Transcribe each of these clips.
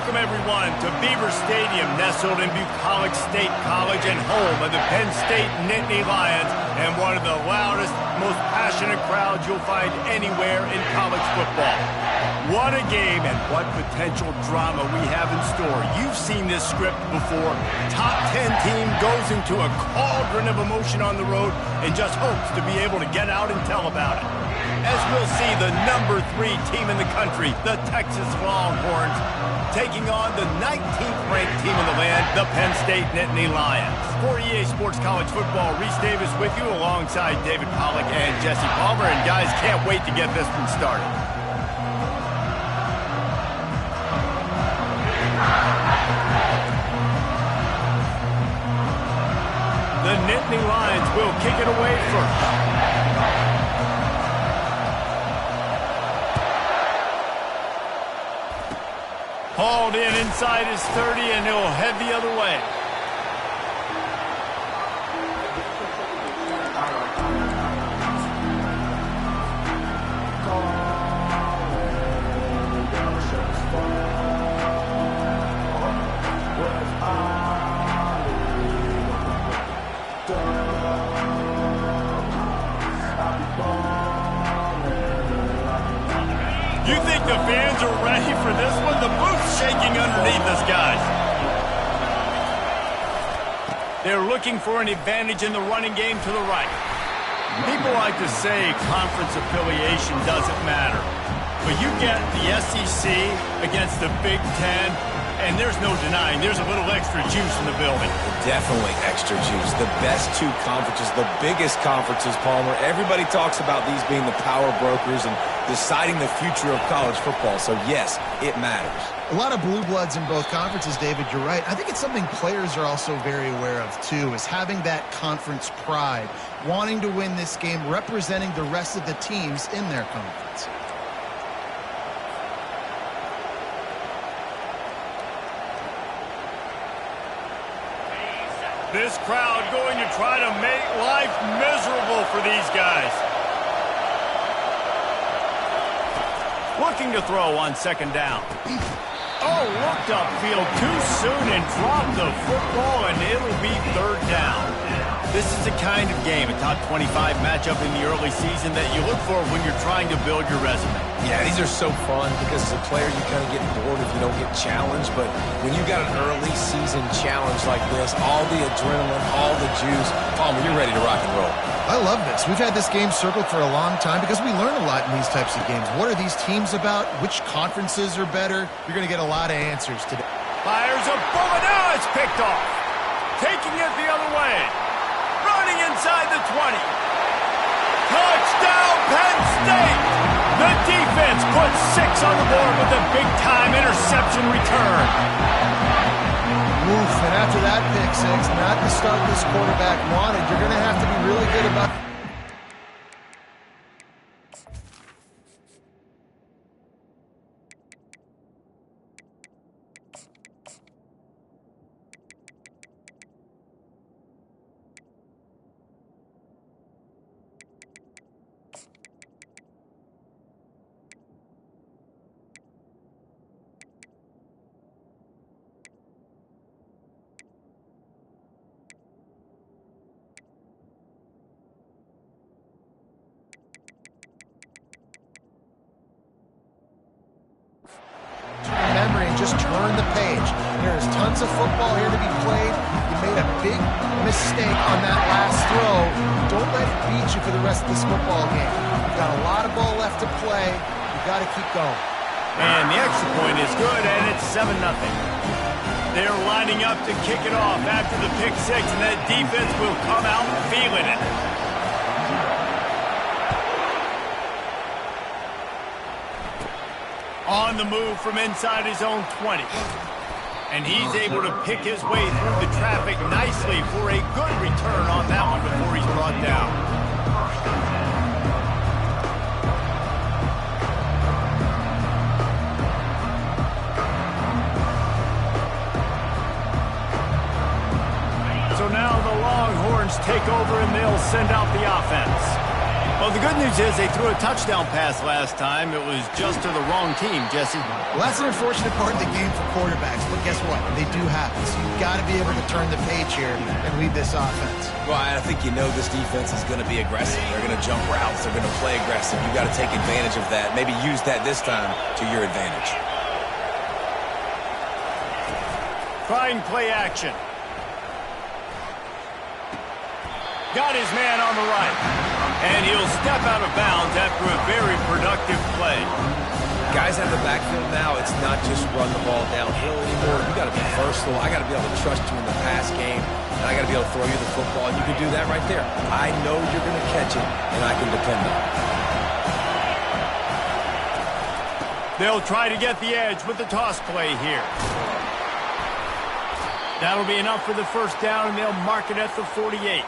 Welcome, everyone, to Beaver Stadium, nestled in Bucolic State College and home of the Penn State Nittany Lions, and one of the loudest, most passionate crowds you'll find anywhere in college football. What a game and what potential drama we have in store. You've seen this script before. Top 10 team goes into a cauldron of emotion on the road and just hopes to be able to get out and tell about it. As we'll see the number 3 team in the country, the Texas Longhorns, taking on the 19th ranked team in the land, the Penn State Nittany Lions. For EA Sports College Football, Reese Davis with you alongside David Pollack and Jesse Palmer. And guys, can't wait to get this one started. The Nittany Lions will kick it away first. Hauled in inside his 30, and he'll head the other way. You think the fans are ready for this one? The booth's shaking underneath us, guys. They're looking for an advantage in the running game to the right. People like to say conference affiliation doesn't matter. But you get the SEC against the Big Ten, and there's no denying there's a little extra juice in the building. Definitely extra juice. The best 2 conferences, the biggest conferences, Palmer. Everybody talks about these being the power brokers and deciding the future of college football. So, yes, it matters. A lot of blue bloods in both conferences, David. You're right. I think it's something players are also very aware of, too, is having that conference pride, wanting to win this game, representing the rest of the teams in their conference. This crowd going to try to make life miserable for these guys. Looking to throw on 2nd down. Oh, looked upfield too soon and dropped the football, and it'll be 3rd down. This is the kind of game, a top 25 matchup in the early season, that you look for when you're trying to build your resume. Yeah, these are so fun because as a player you kind of get bored if you don't get challenged, but when you got an early season challenge like this, all the adrenaline, all the juice, Palmer, you're ready to rock and roll. I love this. We've had this game circled for a long time because we learn a lot in these types of games. What are these teams about? Which conferences are better? You're going to get a lot of answers today. Fires a bullet. Now it's picked off. Taking it the other way. Running inside the 20. Touchdown, Penn State! The defense puts 6 on the board with a big-time interception return. Oof, and after that pick 6, not the start this quarterback wanted. You're going to have to be really good about... Just turn the page. There's tons of football here to be played. You made a big mistake on that last throw. Don't let it beat you for the rest of this football game. You've got a lot of ball left to play. You've got to keep going. And the extra point is good, and it's 7-0. They're lining up to kick it off after the pick 6, and that defense will come out feeling it. On the move from inside his own 20. And he's able to pick his way through the traffic nicely for a good return on that one before he's brought down. So now the Longhorns take over and they'll send out the offense. Well, the good news is they threw a touchdown pass last time. It was just to the wrong team, Jesse. Well, that's an unfortunate part of the game for quarterbacks, but guess what? They do happen. So you've got to be able to turn the page here and lead this offense. Well, I think you know this defense is going to be aggressive. They're going to jump routes. They're going to play aggressive. You've got to take advantage of that. Maybe use that this time to your advantage. Trying play action. Got his man on the right. And he'll step out of bounds after a very productive play. Guys out of the backfield now, it's not just run the ball downhill anymore. You got to be versatile. I got to be able to trust you in the pass game, and I got to be able to throw you the football, and you can do that right there. I know you're going to catch it, and I can depend on it. They'll try to get the edge with the toss play here. That'll be enough for the first down, and they'll mark it at the 48.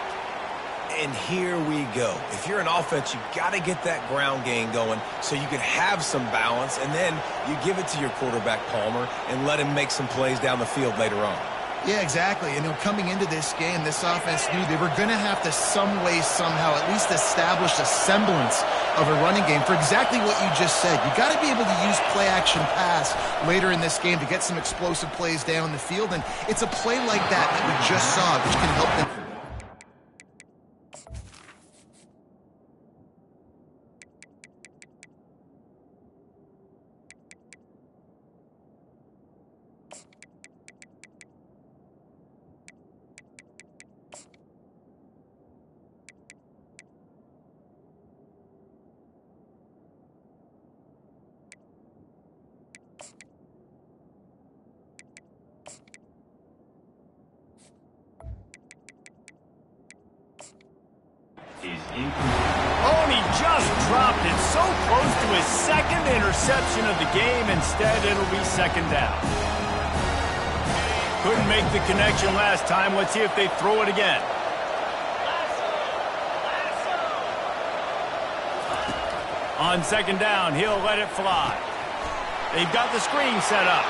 And here we go. If you're an offense, you got to get that ground game going so you can have some balance, and then you give it to your quarterback, Palmer, and let him make some plays down the field later on. Yeah, exactly. And coming into this game, this offense knew they were going to have to some way, somehow, at least establish a semblance of a running game for exactly what you just said. You got to be able to use play-action pass later in this game to get some explosive plays down the field, and it's a play like that that we just saw, which can help them. Oh, and he just dropped it so close to his second interception of the game. Instead, it'll be second down. Couldn't make the connection last time. Let's see if they throw it again. On second down, he'll let it fly. They've got the screen set up.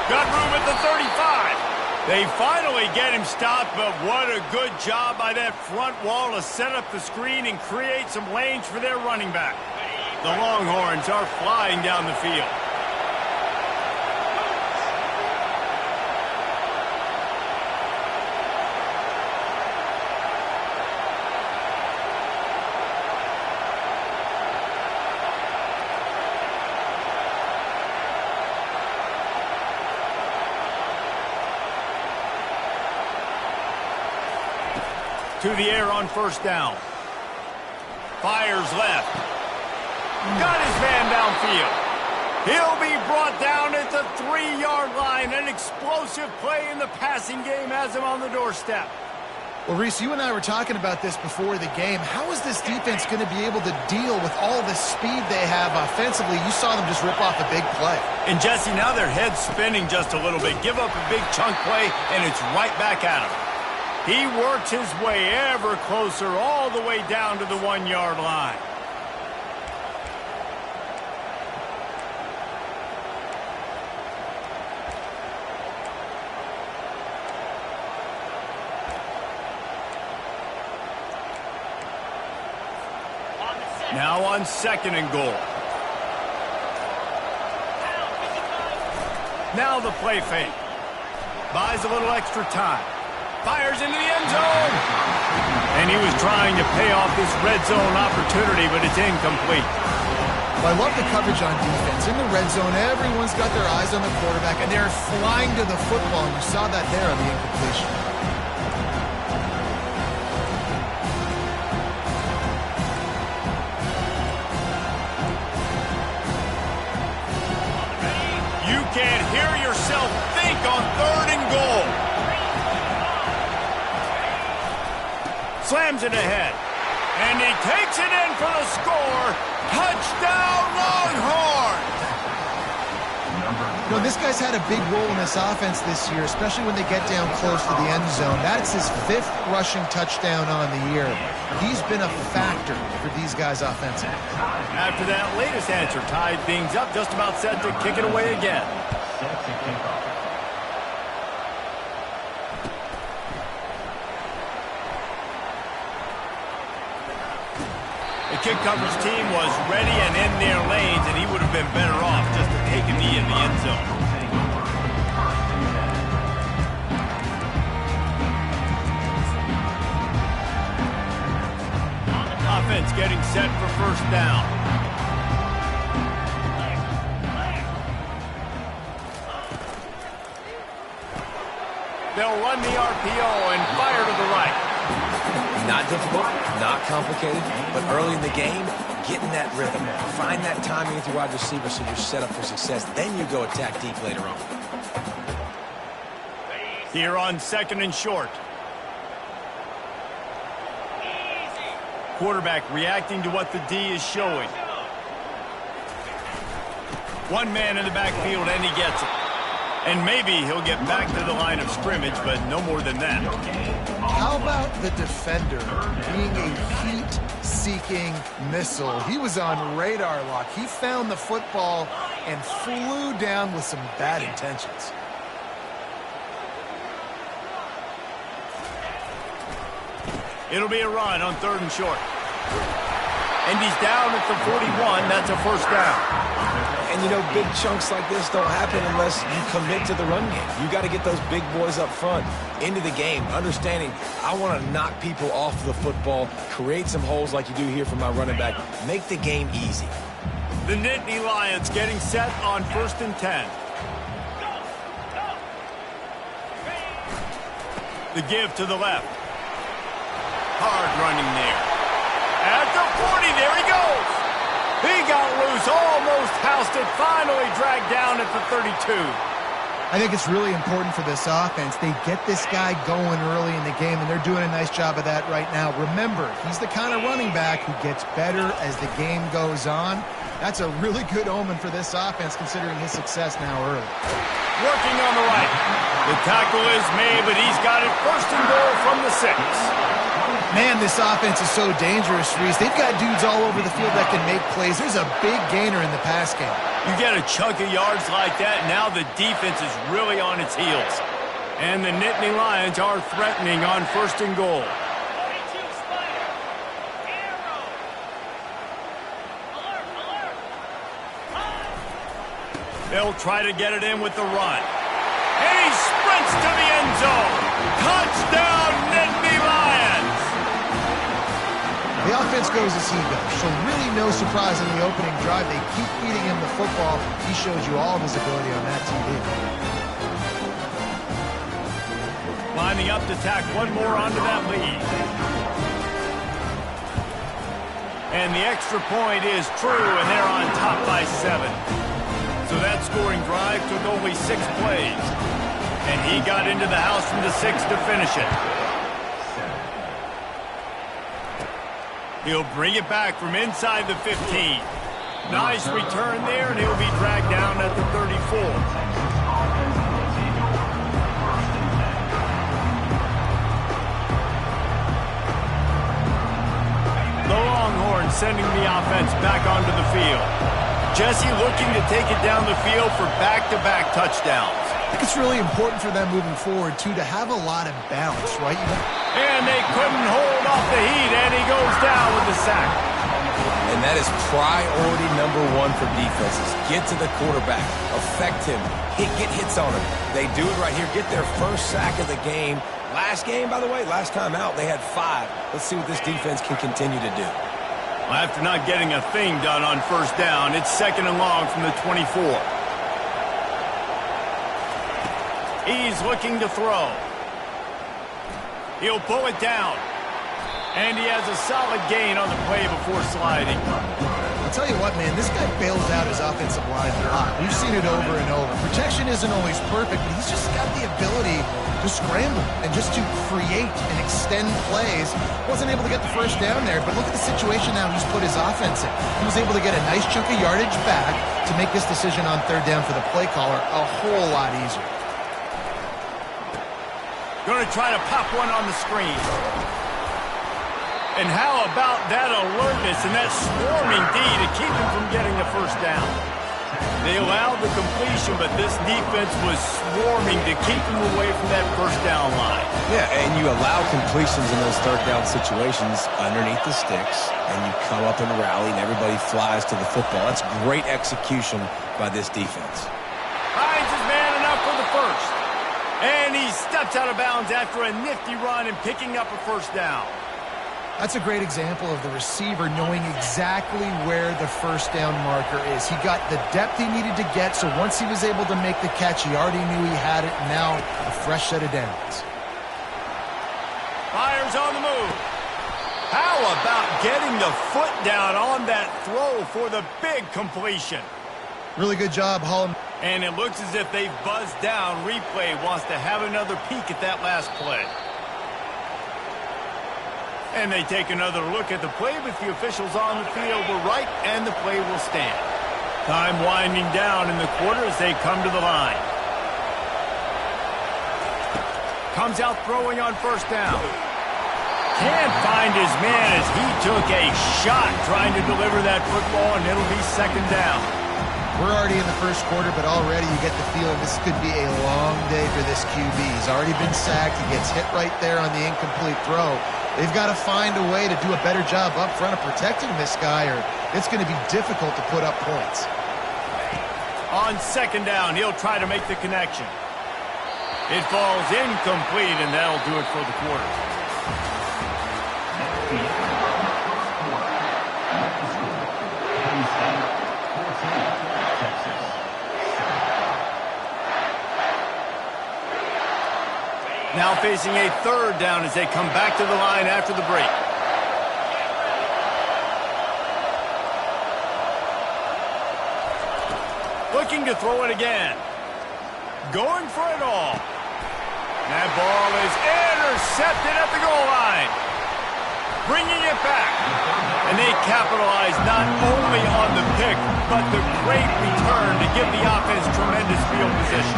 Got room at the 35. They finally get him stopped, but what a good job by that front wall to set up the screen and create some lanes for their running back. The Longhorns are flying down the field. To the air on first down. Fires left. Got his man downfield. He'll be brought down at the 3-yard line. An explosive play in the passing game has him on the doorstep. Well, Reese, you and I were talking about this before the game. How is this defense going to be able to deal with all the speed they have offensively? You saw them just rip off a big play. And, Jesse, now their head's spinning just a little bit. Give up a big chunk play, and it's right back at him. He works his way ever closer all the way down to the 1-yard line. Now on second and goal. Now the play fake. Buys a little extra time. Fires into the end zone. And he was trying to pay off this red zone opportunity, but it's incomplete. Well, I love the coverage on defense. In the red zone, everyone's got their eyes on the quarterback, and they're flying to the football. And you saw that there on the incompletion. You can't hear yourself think on third and goal. Slams it ahead. And he takes it in for the score. Touchdown, Longhorns! You know, this guy's had a big role in this offense this year, especially when they get down close to the end zone. That's his 5th rushing touchdown on the year. He's been a factor for these guys offensively. After that latest answer tied things up, just about set to kick it away again. kick coverage team was ready and in their lanes, and he would have been better off just to take a knee in the end zone. Offense getting set for first down. They'll run the RPO and fire to the right. Not difficult, not complicated, but early in the game, getting that rhythm. Find that timing with your wide receiver so you're set up for success. Then you go attack deep later on. Here on 2nd and short. Quarterback reacting to what the D is showing. One man in the backfield, and he gets it. And maybe he'll get back to the line of scrimmage, but no more than that. How about the defender being a heat-seeking missile? He was on radar lock. He found the football and flew down with some bad intentions. It'll be a run on 3rd and short. And he's down at the 41. That's a first down. And, you know, big chunks like this don't happen unless you commit to the run game. You got to get those big boys up front into the game, understanding I want to knock people off the football, create some holes like you do here for my running back, make the game easy. The Nittany Lions getting set on 1st and 10. The give to the left. Hard running there. At the 40, there he goes. He got loose, almost housed it, finally dragged down at the 32. I think it's really important for this offense. They get this guy going early in the game, and they're doing a nice job of that right now. Remember, he's the kind of running back who gets better as the game goes on. That's a really good omen for this offense, considering his success now early. Working on the right. The tackle is made, but he's got it 1st and goal from the 6. Man, this offense is so dangerous, Reese. They've got dudes all over the field that can make plays. There's a big gainer in the pass game. You get a chunk of yards like that, now the defense is really on its heels. And the Nittany Lions are threatening on 1st and goal. They'll try to get it in with the run. And he sprints to the end zone. Touchdown, Nittany Lions! The offense goes as he goes, so really no surprise in the opening drive. They keep feeding him the football. He shows you all of his ability on that TV. Lining up to tack one more onto that lead. And the extra point is true, and they're on top by 7. So that scoring drive took only 6 plays. And he got into the house from the 6 to finish it. He'll bring it back from inside the 15. Nice return there, and he'll be dragged down at the 34. The Longhorns sending the offense back onto the field. Jesse looking to take it down the field for back-to-back touchdowns. I think it's really important for them moving forward, too, to have a lot of balance, right? And they couldn't hold off the heat, and he goes down with the sack. And that is priority number 1 for defenses. Get to the quarterback, affect him, get hits on him. They do it right here, get their first sack of the game. Last game, by the way, last time out, they had 5. Let's see what this defense can continue to do. After not getting a thing done on 1st down, it's 2nd and long from the 24. He's looking to throw. He'll pull it down. And he has a solid gain on the play before sliding. I'll tell you what, man, this guy bails out his offensive line a lot. We've seen it over and over. Protection isn't always perfect, but he's just got the ability to scramble and just to create and extend plays. Wasn't able to get the first down there, but look at the situation now he's put his offense in. He was able to get a nice chunk of yardage back to make this decision on 3rd down for the play caller a whole lot easier. Going to try to pop one on the screen. And how about that alertness and that swarming D to keep him from getting the first down? They allowed the completion, but this defense was swarming to keep them away from that first down line. Yeah, and you allow completions in those third down situations underneath the sticks, and you come up and rally, and everybody flies to the football. That's great execution by this defense. Finds his man enough for the first. And he steps out of bounds after a nifty run and picking up a first down. That's a great example of the receiver knowing exactly where the first down marker is. He got the depth he needed to get, so once he was able to make the catch, he already knew he had it, and now a fresh set of downs. Fires on the move. How about getting the foot down on that throw for the big completion? Really good job, Holland. And it looks as if they've buzzed down. Replay wants to have another peek at that last play. And they take another look at the play, but the officials on the field were right, and the play will stand. Time winding down in the quarter as they come to the line. Comes out throwing on first down. Can't find his man as he took a shot trying to deliver that football, and it'll be second down. We're already in the first quarter, but already you get the feeling this could be a long day for this QB. He's already been sacked. He gets hit right there on the incomplete throw. They've got to find a way to do a better job up front of protecting this guy, or it's going to be difficult to put up points. On second down, he'll try to make the connection. It falls incomplete, and that'll do it for the quarter. Now facing a third down as they come back to the line after the break. Looking to throw it again. Going for it all. That ball is intercepted at the goal line. Bringing it back. And they capitalize not only on the pick, but the great return to give the offense tremendous field position.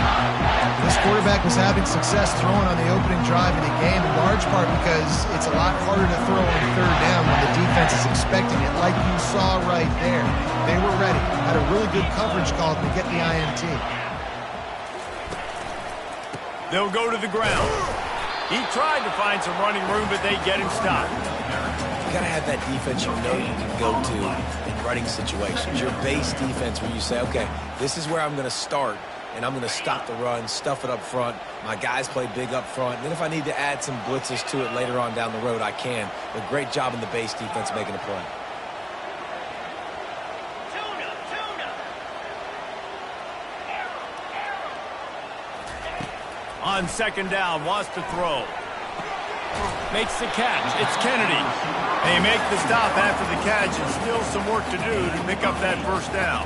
This quarterback was having success throwing on the opening drive of the game, in large part because it's a lot harder to throw on third down when the defense is expecting it, like you saw right there. They were ready. Had a really good coverage call to get the INT. They'll go to the ground. He tried to find some running room, but they get him stopped. You got to have that defense you know you can go to in running situations. Your base defense where you say, okay, this is where I'm going to start, and I'm going to stop the run, stuff it up front. My guys play big up front. And then if I need to add some blitzes to it later on down the road, I can. But great job in the base defense making a play. On second down, wants to throw. Makes the catch. It's Kennedy. They make the stop after the catch, and still some work to do to pick up that first down.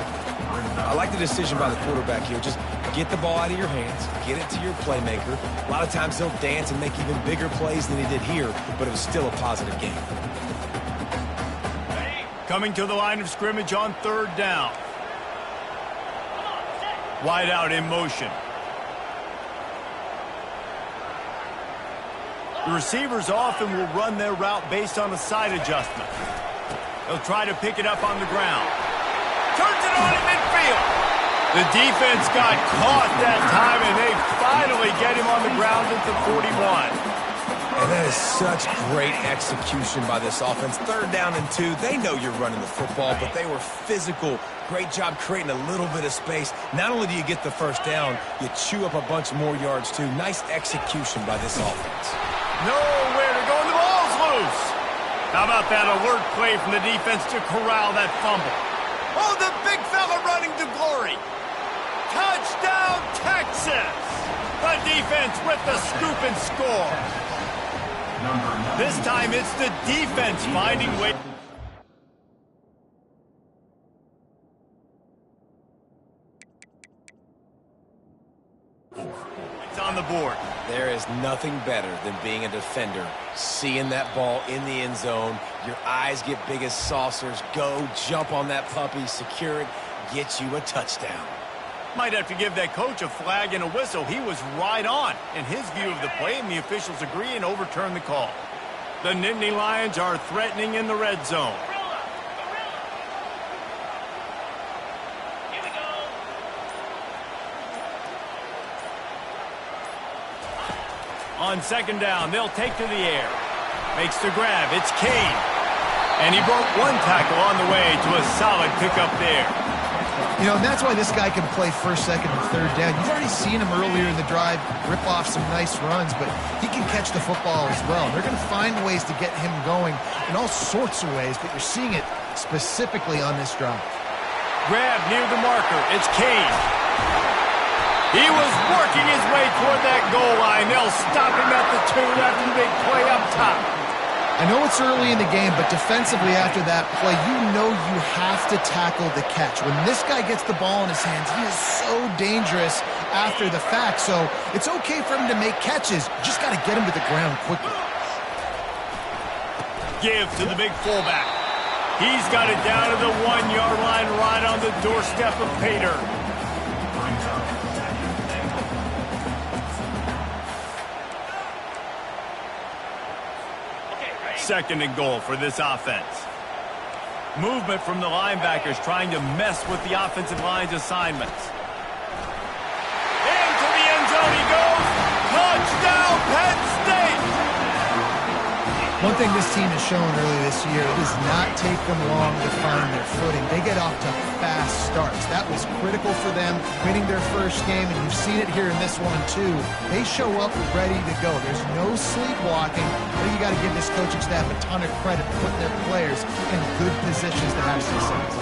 I like the decision by the quarterback here. Just get the ball out of your hands, get it to your playmaker. A lot of times he'll dance and make even bigger plays than he did here, but it was still a positive game. Coming to the line of scrimmage on third down. Wide out in motion. The receivers often will run their route based on a side adjustment. They'll try to pick it up on the ground. Turns it on in midfield. The defense got caught that time, and they finally get him on the ground at the 41. And that is such great execution by this offense. Third down and 2. They know you're running the football, but they were physical. Great job creating a little bit of space. Not only do you get the first down, you chew up a bunch more yards, too. Nice execution by this offense. Nowhere to go, and the ball's loose. How about that alert play from the defense to corral that fumble? Oh, the big fella running to glory. Touchdown, Texas! The defense with the scoop and score. This time it's the defense finding ways. It's on the board. There is nothing better than being a defender, seeing that ball in the end zone, your eyes get big as saucers, go, jump on that puppy, secure it, get you a touchdown. Might have to give that coach a flag and a whistle. He was right on in his view of the play, and the officials agree and overturn the call. The Nittany Lions are threatening in the red zone. On second down, they'll take to the air. Makes the grab. It's Kane. And he broke one tackle on the way to a solid pickup there. You know, and that's why this guy can play first, second, and third down. You've already seen him earlier in the drive rip off some nice runs, but he can catch the football as well. They're going to find ways to get him going in all sorts of ways, but you're seeing it specifically on this drive. Grab near the marker. It's Kane. He was working his way toward that goal line. They'll stop him at the 2 after the big play up top. I know it's early in the game, but defensively after that play, you know you have to tackle the catch. When this guy gets the ball in his hands, he is so dangerous after the fact. So it's okay for him to make catches. You just got to get him to the ground quickly. Give to the big fullback. He's got it down to the 1-yard line right on the doorstep of Pater. Second and goal for this offense. Movement from the linebackers trying to mess with the offensive line's assignments. Into the end zone he goes. Touchdown, Penn State! One thing this team has shown early this year, it does not take them long to find their footing. They get off to fast starts. That was critical for them winning their first game, and you've seen it here in this one too. They show up ready to go. There's no sleepwalking. I think you got to give this coaching staff a ton of credit for putting their players in good positions to have success.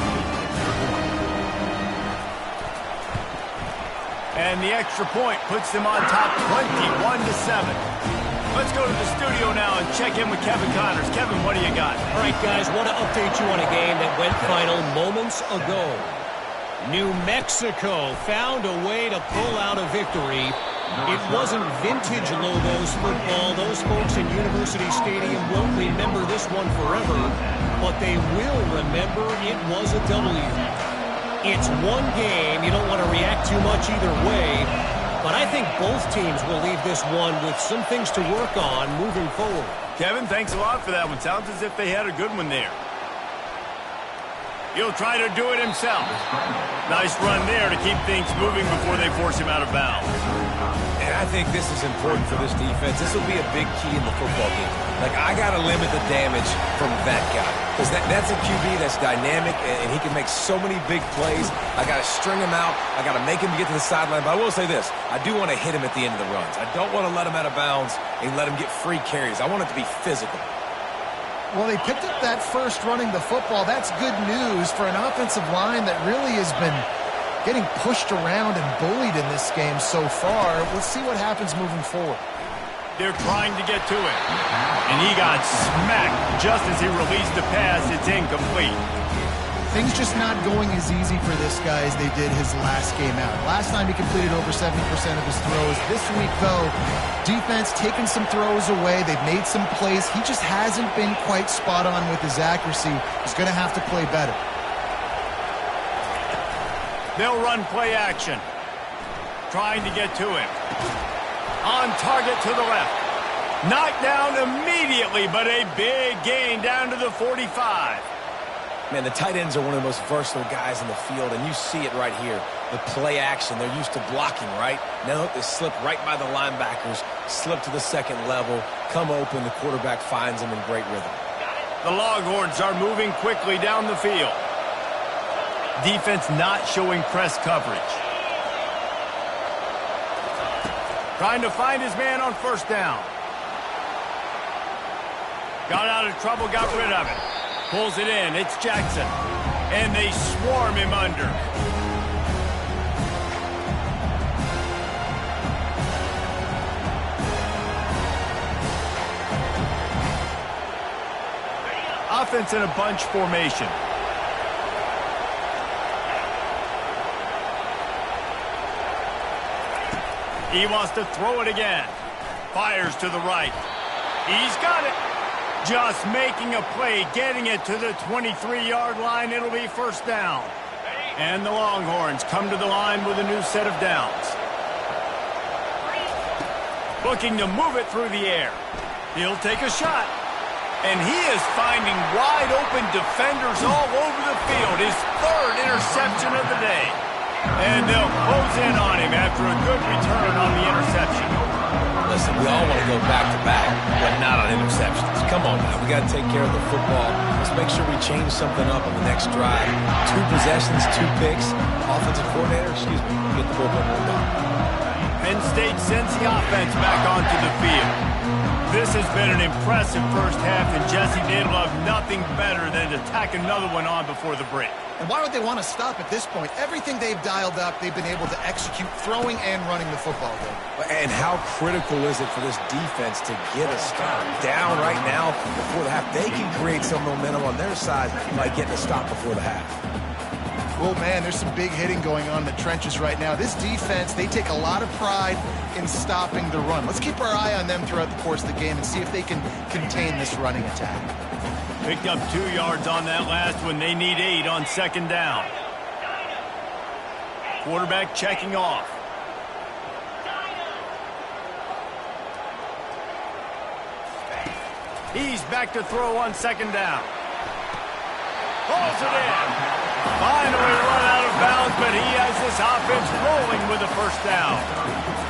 And the extra point puts them on top 21-7. Let's go to the studio now and check in with Kevin Connors. Kevin, what do you got? All right, guys, want to update you on a game that went final moments ago. New Mexico found a way to pull out a victory. It wasn't vintage Lobos football. Those folks in University Stadium won't remember this one forever, but they will remember it was a W. It's one game. You don't want to react too much either way. But I think both teams will leave this one with some things to work on moving forward. Kevin, thanks a lot for that one. Sounds as if they had a good one there. He'll try to do it himself. Nice run there to keep things moving before they force him out of bounds. And I think this is important for this defense. This will be a big key in the football game. Like, I got to limit the damage from that guy. Because that's a QB that's dynamic, and he can make so many big plays. I got to string him out. I got to make him get to the sideline. But I will say this. I do want to hit him at the end of the runs. I don't want to let him out of bounds and let him get free carries. I want it to be physical. Well, they picked up that first running the football. That's good news for an offensive line that really has been getting pushed around and bullied in this game so far. Let's see what happens moving forward. They're trying to get to him. And he got smacked just as he released the pass. It's incomplete. Things just not going as easy for this guy as they did his last game out. Last time he completed over 70% of his throws. This week, though, defense taking some throws away. They've made some plays. He just hasn't been quite spot on with his accuracy. He's going to have to play better. They'll run play action. Trying to get to him. On target to the left. Knocked down immediately, but a big gain down to the 45. Man, the tight ends are one of the most versatile guys in the field, and you see it right here. The play action, they're used to blocking, right? Now look, they slip right by the linebackers, slip to the second level, come open, the quarterback finds them in great rhythm. The Longhorns are moving quickly down the field. Defense not showing press coverage. Trying to find his man on first down. Got out of trouble, got rid of it. Pulls it in, it's Jackson. And they swarm him under. Offense in a bunch formation. He wants to throw it again. Fires to the right. He's got it. Just making a play, getting it to the 23-yard line. It'll be first down. And the Longhorns come to the line with a new set of downs. Looking to move it through the air. He'll take a shot. And he is finding wide-open defenders all over the field. His third interception of the day. And they'll close in on him after a good return on the interception. Listen, we all want to go back-to-back, but not on interceptions. Come on now. We got to take care of the football. Let's make sure we change something up on the next drive. 2 possessions, 2 picks. Offensive coordinator, get the bullpen warmed up. Penn State sends the offense back onto the field. This has been an impressive first half, and Jesse, they'd love nothing better than to tack another one on before the break. And why would they want to stop at this point? Everything they've dialed up, they've been able to execute throwing and running the football game. And how critical is it for this defense to get a stop down right now before the half? They can create some momentum on their side by getting a stop before the half. Oh, man, there's some big hitting going on in the trenches right now. This defense, they take a lot of pride in stopping the run. Let's keep our eye on them throughout the course of the game and see if they can contain this running attack. Picked up 2 yards on that last one. They need 8 on second down. Quarterback checking off. He's back to throw on second down. Pulls it in. Finally run out of bounds, but he has this offense rolling with a first down.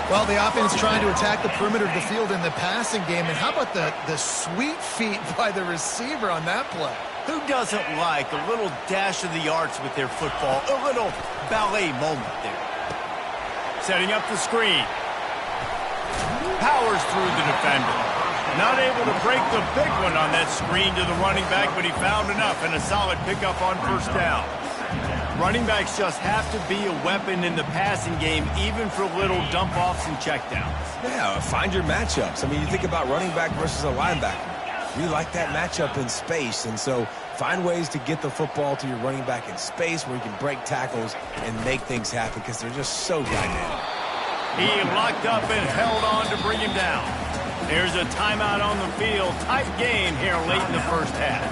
Well, the offense trying to attack the perimeter of the field in the passing game. And how about the sweet feet by the receiver on that play? Who doesn't like a little dash of the arts with their football? A little ballet moment there. Setting up the screen. Powers through the defender. Not able to break the big one on that screen to the running back, but he found enough and a solid pickup on first down. Running backs just have to be a weapon in the passing game, even for little dump-offs and checkdowns. Yeah, find your matchups. I mean, you think about running back versus a linebacker. We like that matchup in space, and so find ways to get the football to your running back in space where you can break tackles and make things happen because they're just so dynamic. He locked up and held on to bring him down. There's a timeout on the field. Tight game here late in the first half.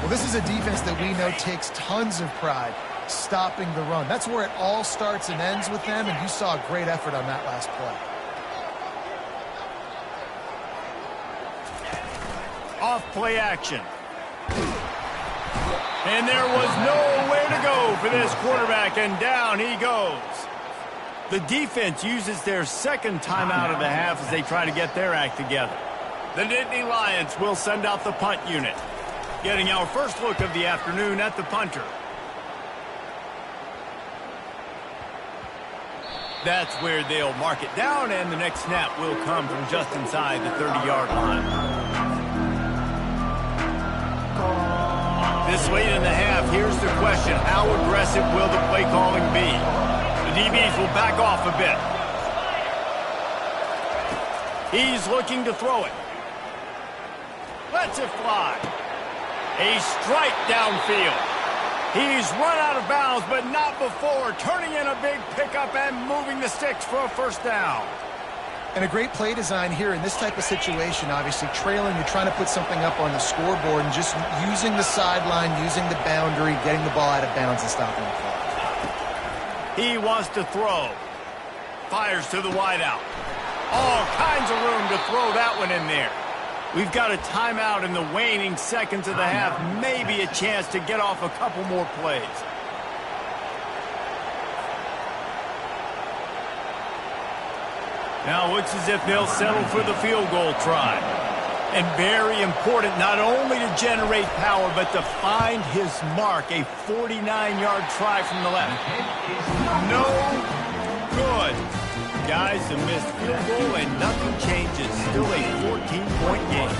Well, this is a defense that we know takes tons of pride stopping the run. That's where it all starts and ends with them, and you saw a great effort on that last play. Off play action. And there was nowhere to go for this quarterback, and down he goes. The defense uses their second timeout of the half as they try to get their act together. The Nittany Lions will send out the punt unit. Getting our first look of the afternoon at the punter. That's where they'll mark it down, and the next snap will come from just inside the 30-yard line. This late in the half, here's the question. How aggressive will the play calling be? The DBs will back off a bit. He's looking to throw it. Lets it fly. A strike downfield. He's run out of bounds, but not before turning in a big pickup and moving the sticks for a first down. And a great play design here in this type of situation. Obviously, trailing, you're trying to put something up on the scoreboard and just using the sideline, using the boundary, getting the ball out of bounds and stopping the clock. He wants to throw. Fires to the wideout. All kinds of room to throw that one in there. We've got a timeout in the waning seconds of the half. Maybe a chance to get off a couple more plays. Now it looks as if they'll settle for the field goal try. And very important not only to generate power, but to find his mark. A 49-yard try from the left. No good. Guys, a missed field goal and nothing changes. Still a 14-point game.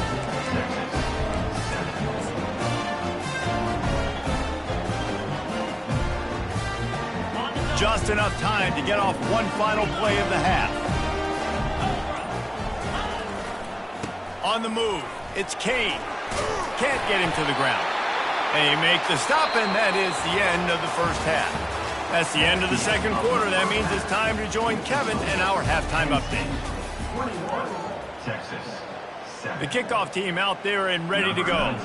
Just enough time to get off one final play of the half. On the move, it's Kane. Can't get him to the ground. They make the stop, and that is the end of the first half. That's the end of the second quarter. That means it's time to join Kevin in our halftime update. 21, Texas. The kickoff team out there and ready to go.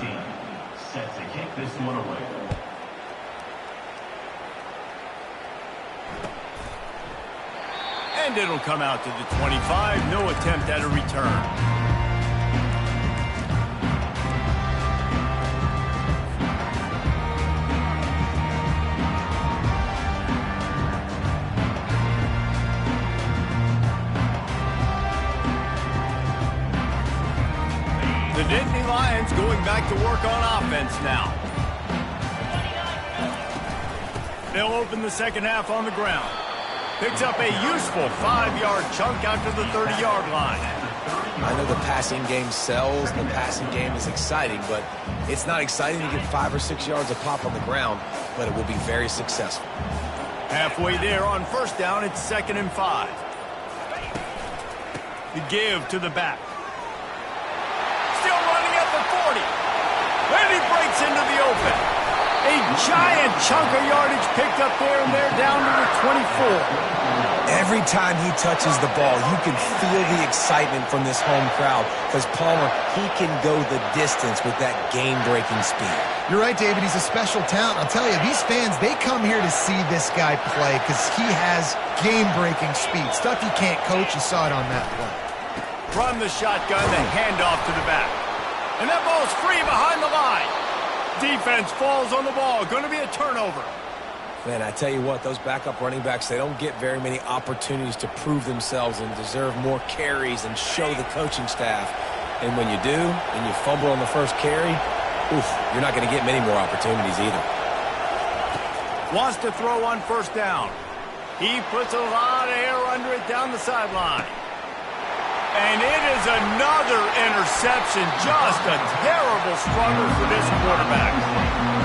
Set to kick this one away. And it'll come out to the 25. No attempt at a return. defense going back to work on offense now. They'll open the second half on the ground. Picks up a useful 5-yard chunk out to the 30-yard line. I know the passing game sells, the passing game is exciting, but it's not exciting to get 5 or 6 yards a pop on the ground, but it will be very successful. Halfway there on first down, it's 2nd and 5. The give to the back. Still running at the 40. Then he breaks into the open. A giant chunk of yardage picked up there, and they're down to the 24. Every time he touches the ball, you can feel the excitement from this home crowd because Palmer, he can go the distance with that game-breaking speed. You're right, David. He's a special talent. I'll tell you, these fans, they come here to see this guy play because he has game-breaking speed. Stuff you can't coach. You saw it on that play. From the shotgun, the handoff to the back. And that ball's free behind the line. Defense falls on the ball. Going to be a turnover. Man, I tell you what, those backup running backs, they don't get very many opportunities to prove themselves and deserve more carries and show the coaching staff. And when you do, and you fumble on the first carry, oof, you're not going to get many more opportunities either. Wants to throw on first down. He puts a lot of air under it down the sideline. And it is another interception. Just a terrible struggle for this quarterback.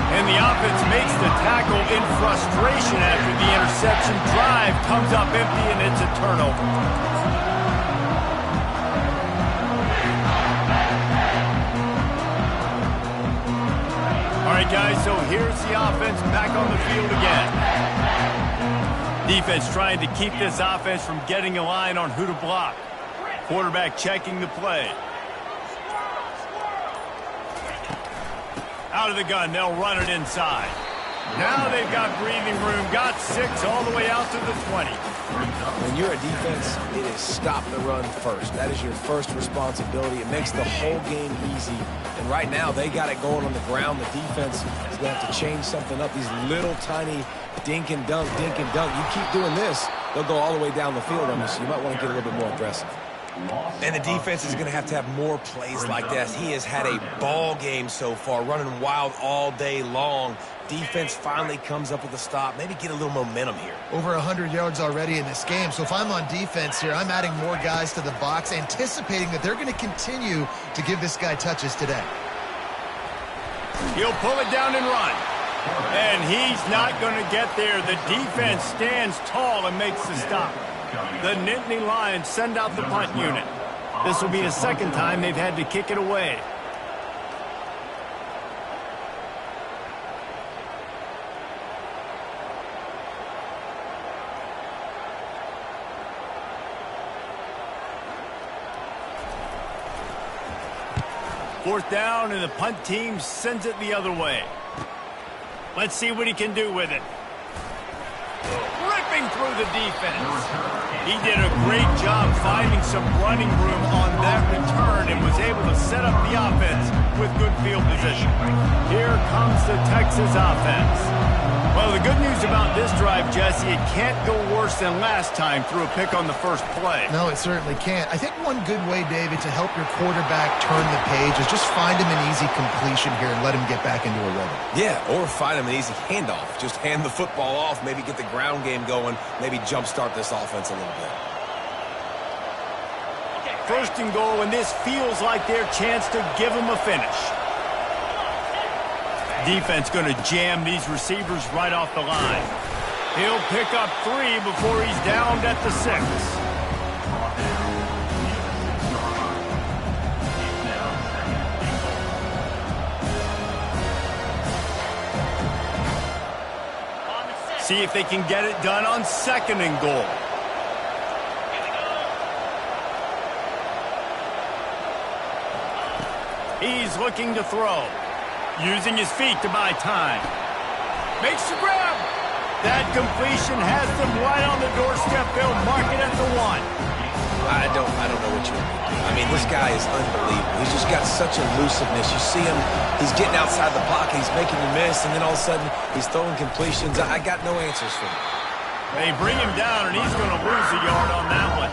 And the offense makes the tackle in frustration after the interception. Drive comes up empty, and it's a turnover. All right, guys, so here's the offense back on the field again. Defense trying to keep this offense from getting a line on who to block. Quarterback checking the play. Out of the gun, they'll run it inside. Now they've got breathing room, got 6 all the way out to the 20. When you're a defense, it is stop the run first. That is your first responsibility. It makes the whole game easy. And right now, they got it going on the ground. The defense is going to have to change something up. These little tiny dink and dunk, dink and dunk. You keep doing this, they'll go all the way down the field on you, so you might want to get a little bit more aggressive. And the defense is going to have more plays like this. He has had a ball game so far, running wild all day long. Defense finally comes up with a stop. Maybe get a little momentum here. Over 100 yards already in this game. So if I'm on defense here, I'm adding more guys to the box, anticipating that they're going to continue to give this guy touches today. He'll pull it down and run. And he's not going to get there. The defense stands tall and makes the stop. The Nittany Lions send out the punt unit. This will be the second time they've had to kick it away. Fourth down, and the punt team sends it the other way. Let's see what he can do with it. Ripping through the defense. He did a great job finding some running room on that return and was able to set up the offense with good field position. Here comes the Texas offense. Well, the good news about this drive, Jesse, it can't go worse than last time through a pick on the first play. No, it certainly can't. I think one good way, David, to help your quarterback turn the page is just find him an easy completion here and let him get back into a rhythm. Yeah, or find him an easy handoff. Just hand the football off, maybe get the ground game going, maybe jumpstart this offense a little bit. First and goal, and this feels like their chance to give him a finish. Defense going to jam these receivers right off the line. He'll pick up 3 before he's downed at the 6. See if they can get it done on 2nd and goal. He's looking to throw. Using his feet to buy time. Makes the grab. That completion has them right on the doorstep. They'll mark it at the 1. I don't know what you want to do. I mean, this guy is unbelievable. He's just got such elusiveness. You see him, he's getting outside the pocket, he's making you miss, and then all of a sudden, he's throwing completions. I got no answers for him. They bring him down, and he's going to lose a yard on that one.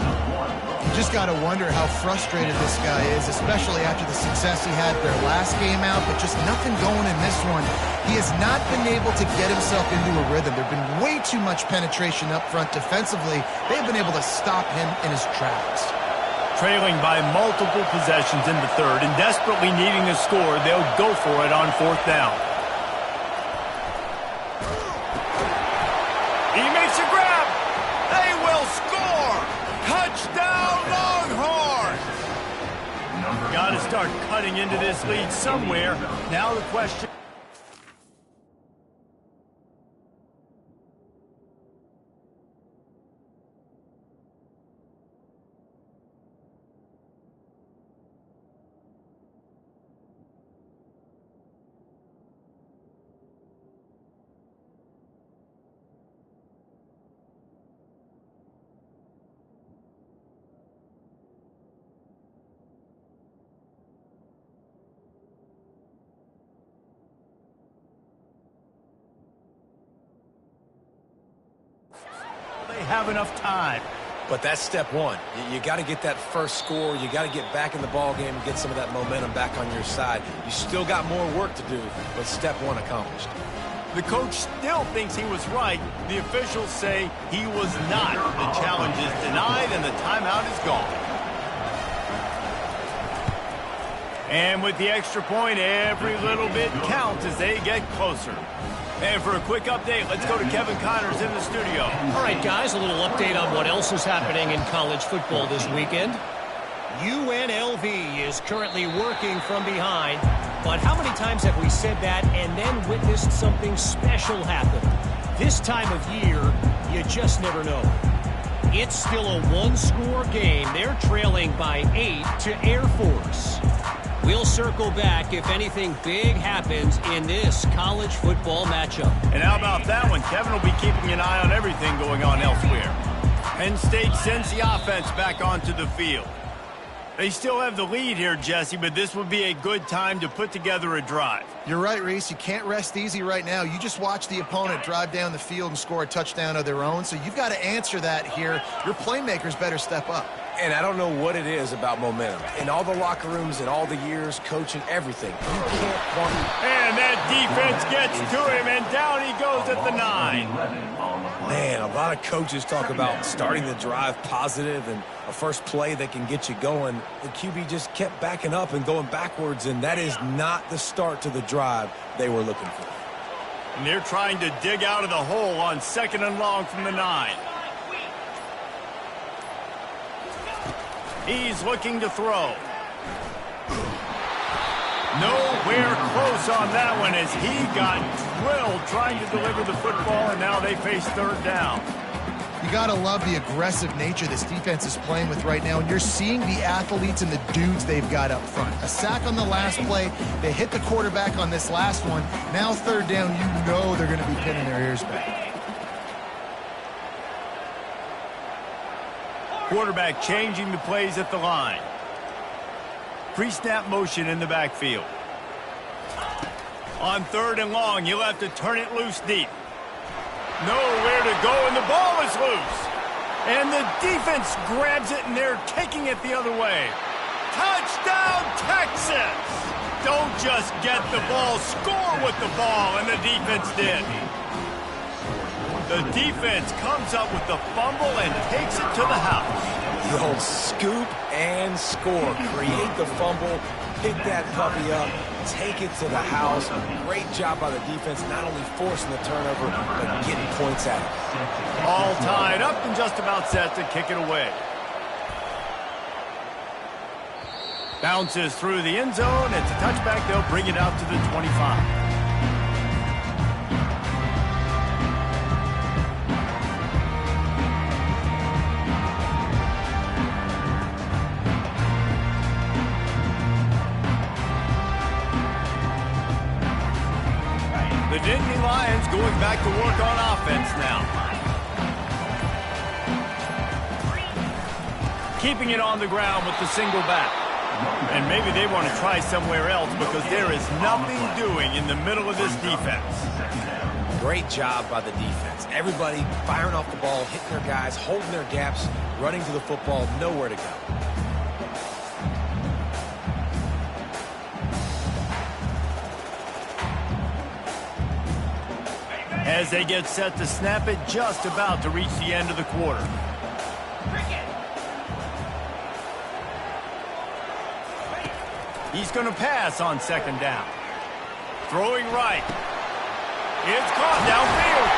just got to wonder how frustrated this guy is, especially after the success he had their last game out, but just nothing going in this one. He has not been able to get himself into a rhythm. There's been way too much penetration up front defensively. They've been able to stop him in his tracks. Trailing by multiple possessions in the third and desperately needing a score, they'll go for it on 4th down. He makes a grab. They will score. Touchdown, Longhorns! Got to start cutting into this lead somewhere. Now the question... have enough time. But that's step one. You got to get that first score. You got to get back in the ball game and get some of that momentum back on your side. You still got more work to do, but step one accomplished. The coach still thinks he was right. The officials say he was not. The challenge is denied and the timeout is gone. And with the extra point, every little bit counts as they get closer. And for a quick update, let's go to Kevin Connors in the studio. All right, guys, a little update on what else is happening in college football this weekend. UNLV is currently working from behind, but how many times have we said that and then witnessed something special happen? This time of year, you just never know. It's still a one-score game. They're trailing by 8 to Air Force. We'll circle back if anything big happens in this college football matchup. And how about that one? Kevin will be keeping an eye on everything going on elsewhere. Penn State sends the offense back onto the field. They still have the lead here, Jesse, but this would be a good time to put together a drive. You're right, Reese. You can't rest easy right now. You just watch the opponent drive down the field and score a touchdown of their own, so you've got to answer that here. Your playmakers better step up. And I don't know what it is about momentum. In all the locker rooms, in all the years, coaching, everything. You can't quantify. And that defense gets to him, and down he goes at the 9. Man, a lot of coaches talk about starting the drive positive and a first play that can get you going. The QB just kept backing up and going backwards, and that is not the start to the drive they were looking for. And they're trying to dig out of the hole on 2nd and long from the 9. He's looking to throw. Nowhere close on that one as he got drilled trying to deliver the football, and now they face 3rd down. You got to love the aggressive nature this defense is playing with right now, and you're seeing the athletes and the dudes they've got up front. A sack on the last play. They hit the quarterback on this last one. Now 3rd down, you know they're going to be pinning their ears back. Quarterback changing the plays at the line. Pre-snap motion in the backfield. On 3rd and long, you'll have to turn it loose deep. Nowhere to go, and the ball is loose. And the defense grabs it, and they're taking it the other way. Touchdown, Texas! Don't just get the ball, score with the ball, and the defense did. The defense comes up with the fumble and takes it to the house. The old scoop and score. Create the fumble, pick that puppy up, take it to the house. Great job by the defense, not only forcing the turnover, but getting points out of it. All tied up and just about set to kick it away. Bounces through the end zone. It's a touchback. They'll bring it out to the 25. The Nittany Lions going back to work on offense now. Keeping it on the ground with the single back. And maybe they want to try somewhere else because there is nothing doing in the middle of this defense. Great job by the defense. Everybody firing off the ball, hitting their guys, holding their gaps, running to the football, nowhere to go. As they get set to snap it, just about to reach the end of the quarter. He's going to pass on second down. Throwing right. It's caught downfield.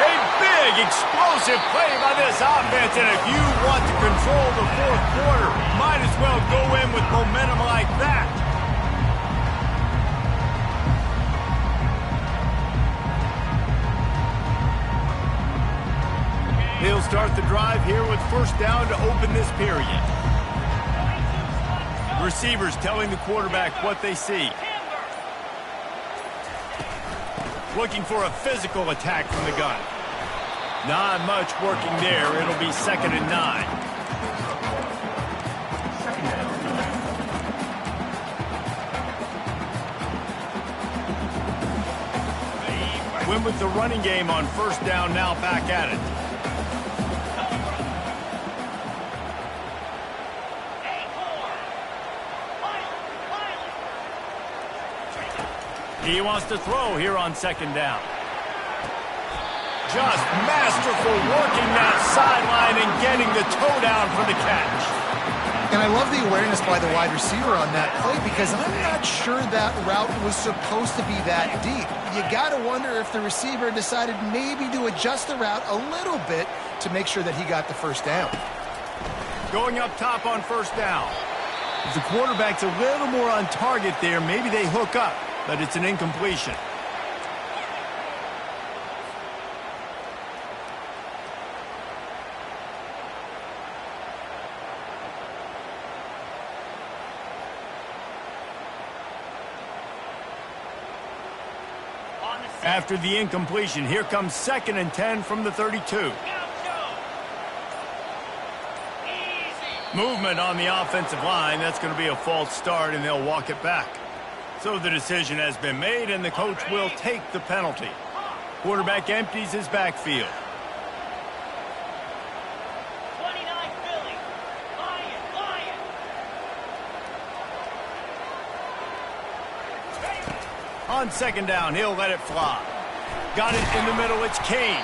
A big, explosive play by this offense, and if you want to control the fourth quarter, might as well go in with momentum like that. He'll start the drive here with first down to open this period. Receivers telling the quarterback what they see. Looking for a physical attack from the gun. Not much working there. It'll be 2nd and 9. Win with the running game on first down, now back at it. He wants to throw here on second down. Just masterful working that sideline and getting the toe down for the catch. And I love the awareness by the wide receiver on that play because I'm not sure that route was supposed to be that deep. You got to wonder if the receiver decided maybe to adjust the route a little bit to make sure that he got the first down. Going up top on first down. If the quarterback's a little more on target there, maybe they hook up. But it's an incompletion. After the incompletion, here comes 2nd and 10 from the 32. Movement on the offensive line. That's going to be a false start, and they'll walk it back. So the decision has been made, and the coach will take the penalty. Quarterback empties his backfield. 29 Philly. Lion. On second down, he'll let it fly. Got it in the middle, it's Kane.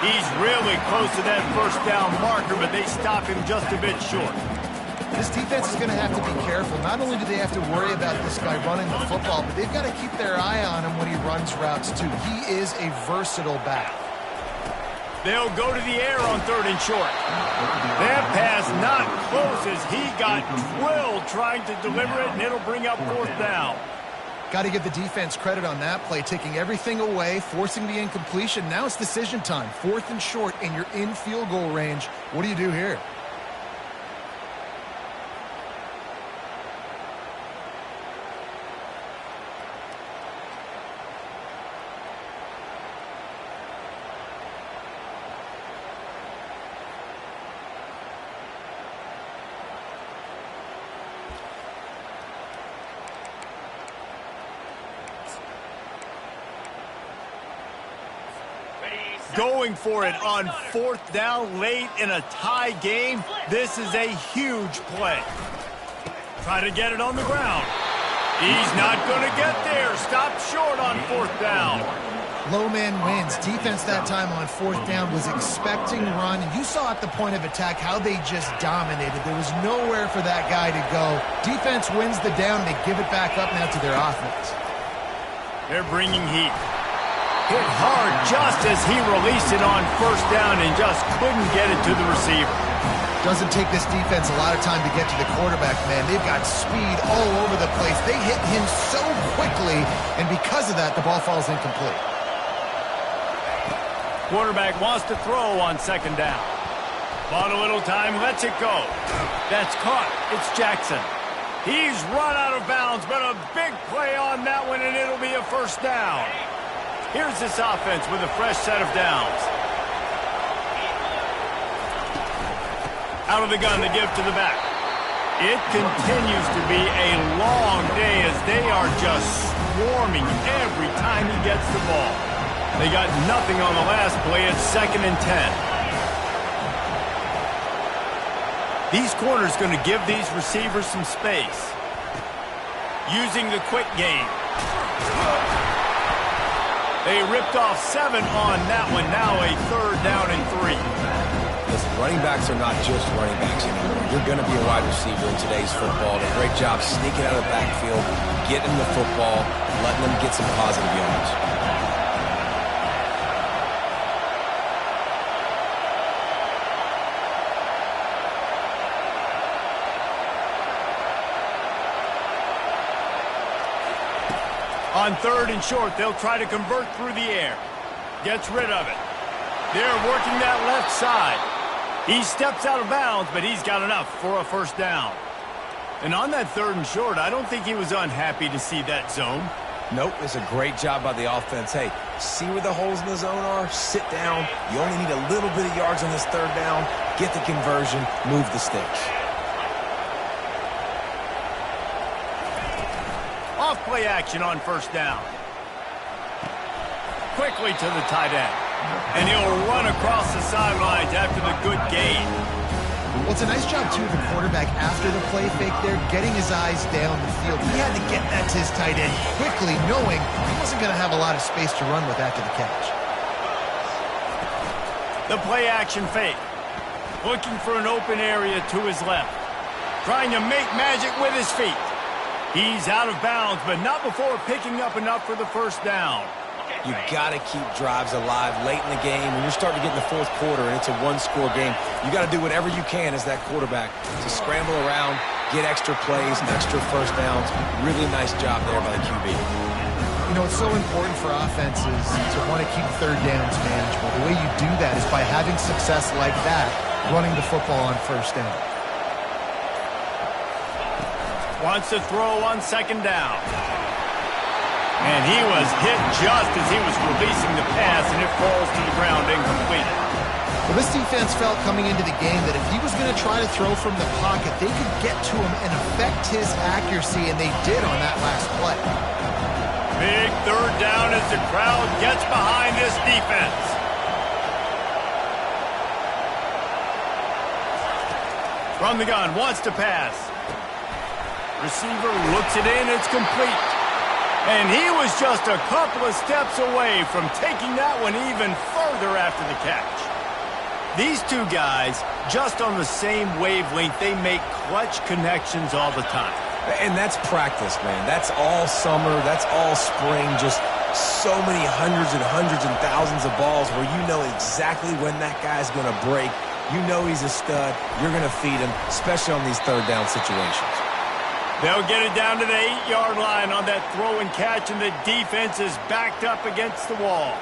He's really close to that first down marker, but they stop him just a bit short. This defense is going to have to be careful. Not only do they have to worry about this guy running the football, but they've got to keep their eye on him when he runs routes too. He is a versatile back. They'll go to the air on 3rd and short. That pass not close as he got drilled trying to deliver it, and it'll bring up 4th down. Got to give the defense credit on that play, taking everything away, forcing the incompletion. Now it's decision time. 4th and short, and you're in field goal range. What do you do here? Going for it on 4th down late in a tie game. This is a huge play. Try to get it on the ground. He's not going to get there. Stop short on 4th down. Low man wins. Defense that time on 4th down was expecting run. You saw at the point of attack how they just dominated. There was nowhere for that guy to go. Defense wins the down. They give it back up now to their offense. They're bringing heat. Hit hard just as he released it on first down and just couldn't get it to the receiver. Doesn't take this defense a lot of time to get to the quarterback, man. They've got speed all over the place. They hit him so quickly, and because of that, the ball falls incomplete. Quarterback wants to throw on second down. Bought a little time, lets it go. That's caught. It's Jackson. He's run out of bounds, but a big play on that one, and it'll be a first down. Here's this offense with a fresh set of downs. Out of the gun to give to the back. It continues to be a long day as they are just swarming every time he gets the ball. They got nothing on the last play. It's 2nd and 10. These corners going to give these receivers some space. Using the quick game. They ripped off 7 on that one. Now a 3rd down and 3. Listen, running backs are not just running backs anymore. You're going to be a wide receiver in today's football. And a great job sneaking out of the backfield, getting the football, letting them get some positive yards. On 3rd and short, they'll try to convert through the air. Gets rid of it. They're working that left side. He steps out of bounds, but he's got enough for a 1st down. And on that 3rd and short, I don't think he was unhappy to see that zone. Nope, it's a great job by the offense. Hey, see where the holes in the zone are? Sit down. You only need a little bit of yards on this 3rd down. Get the conversion. Move the sticks. Off-play action on 1st down. Quickly to the tight end. And he'll run across the sidelines after the good gain. Well, it's a nice job, too, of the quarterback after the play fake there, getting his eyes down the field. He had to get that to his tight end quickly, knowing he wasn't going to have a lot of space to run with after the catch. The play action fake. Looking for an open area to his left. Trying to make magic with his feet. He's out of bounds, but not before picking up enough for the 1st down. You got to keep drives alive late in the game. When you're starting to get in the 4th quarter and it's a 1-score game, you got to do whatever you can as that quarterback to scramble around, get extra plays, extra 1st downs. Really nice job there by the QB. You know, it's so important for offenses to want to keep 3rd downs manageable. The way you do that is by having success like that, running the football on 1st down. Wants to throw on 2nd down. And he was hit just as he was releasing the pass, and it falls to the ground incomplete. Well, this defense felt coming into the game that if he was going to try to throw from the pocket, they could get to him and affect his accuracy, and they did on that last play. Big 3rd down as the crowd gets behind this defense. From the gun, wants to pass. Receiver looks it in, it's complete. And he was just a couple of steps away from taking that one even further after the catch. These two guys, just on the same wavelength, they make clutch connections all the time. And that's practice, man. That's all summer. That's all spring. Just so many hundreds and thousands of balls where you know exactly when that guy's going to break. You know he's a stud. You're going to feed him, especially on these 3rd down situations. They'll get it down to the 8-yard line on that throw and catch, and the defense is backed up against the wall.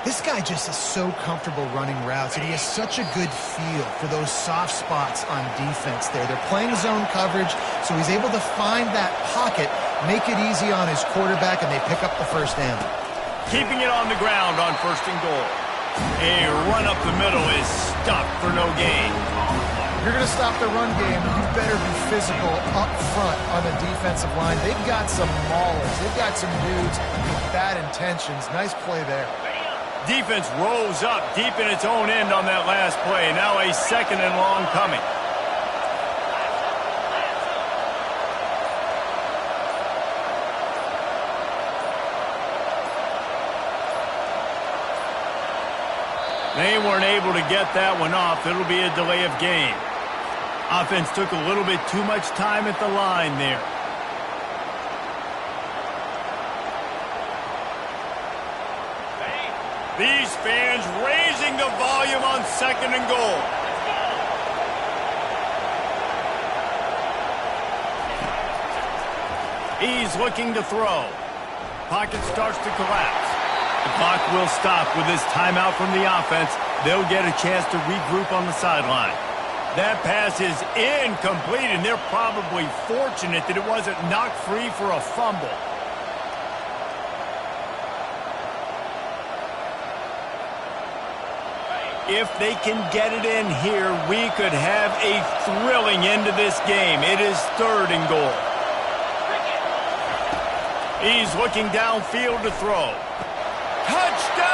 This guy just is so comfortable running routes, and he has such a good feel for those soft spots on defense there. They're playing zone coverage, so he's able to find that pocket, make it easy on his quarterback, and they pick up the 1st down. Keeping it on the ground on 1st and goal. A run up the middle is stopped for no gain. If you're going to stop the run game, you better be physical up front on the defensive line. They've got some maulers. They've got some dudes with bad intentions. Nice play there. Defense rolls up deep in its own end on that last play. Now a 2nd and long coming. They weren't able to get that one off. It'll be a delay of game. Offense took a little bit too much time at the line there. These fans raising the volume on 2nd and goal. He's looking to throw. Pocket starts to collapse. The clock will stop with this timeout from the offense. They'll get a chance to regroup on the sideline. That pass is incomplete, and they're probably fortunate that it wasn't knocked free for a fumble. If they can get it in here, we could have a thrilling end to this game. It is 3rd and goal. He's looking downfield to throw. Touchdown!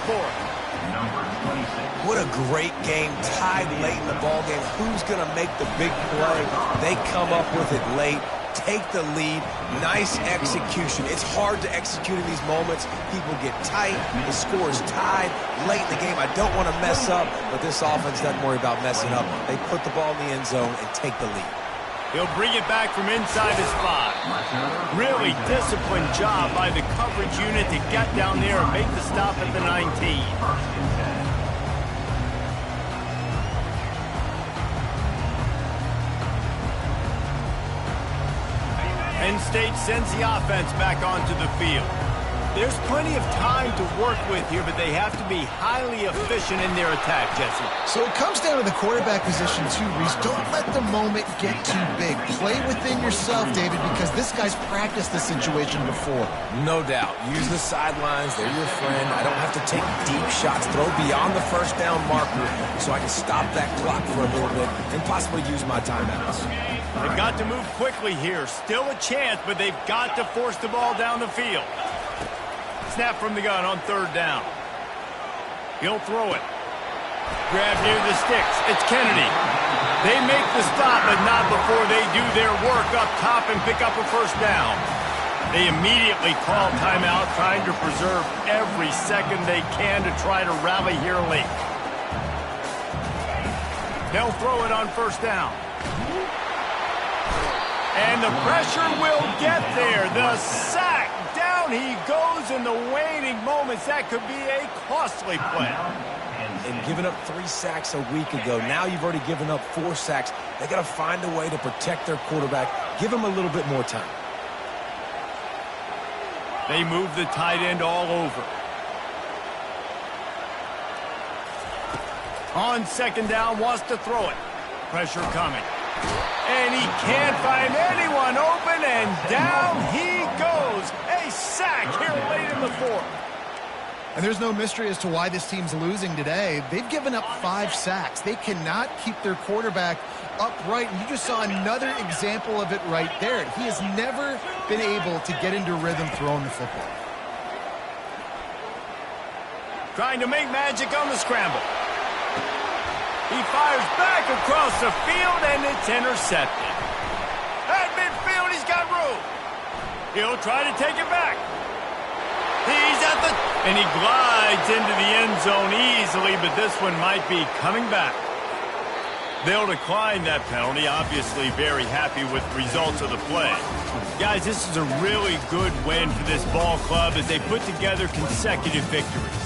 fourth. Number 26. What a great game, tied late in the ball game. Who's going to make the big play? They come up with it late, take the lead. Nice execution. It's hard to execute in these moments. People get tight. The score is tied late in the game. I don't want to mess up, but this offense doesn't worry about messing up. They put the ball in the end zone and take the lead. He'll bring it back from inside his 5. Really disciplined job by the coverage unit to get down there and make the stop at the 19. Penn State sends the offense back onto the field. There's plenty of time to work with here, but they have to be highly efficient in their attack, Jesse. So it comes down to the quarterback position too, Reese. Don't let the moment get too big. Play within yourself, David, because this guy's practiced this situation before. No doubt. Use the sidelines. They're your friend. I don't have to take deep shots. Throw beyond the first down marker so I can stop that clock for a little bit and possibly use my timeouts. They've got to move quickly here. Still a chance, but they've got to force the ball down the field. Snap from the gun on third down. He'll throw it. Grab near the sticks. It's Kennedy. They make the stop, but not before they do their work up top and pick up a first down. They immediately call timeout, trying to preserve every second they can to try to rally here late. They'll throw it on first down. And the pressure will get there. The sack. Down he goes in the waning moments. That could be a costly play. And giving up 3 sacks a week ago. Now you've already given up 4 sacks. They got to find a way to protect their quarterback. Give him a little bit more time. They move the tight end all over. On second down, wants to throw it. Pressure coming. And he can't find anyone open, and down he goes. A sack here late in the fourth. And there's no mystery as to why this team's losing today. They've given up 5 sacks. They cannot keep their quarterback upright, and you just saw another example of it right there. He has never been able to get into rhythm throwing the football. Trying to make magic on the scramble. He fires back across the field, and it's intercepted. At midfield, he's got room. He'll try to take it back. He's at the... And he glides into the end zone easily, but this one might be coming back. They'll decline that penalty, obviously very happy with the results of the play. Guys, this is a really good win for this ball club as they put together consecutive victories.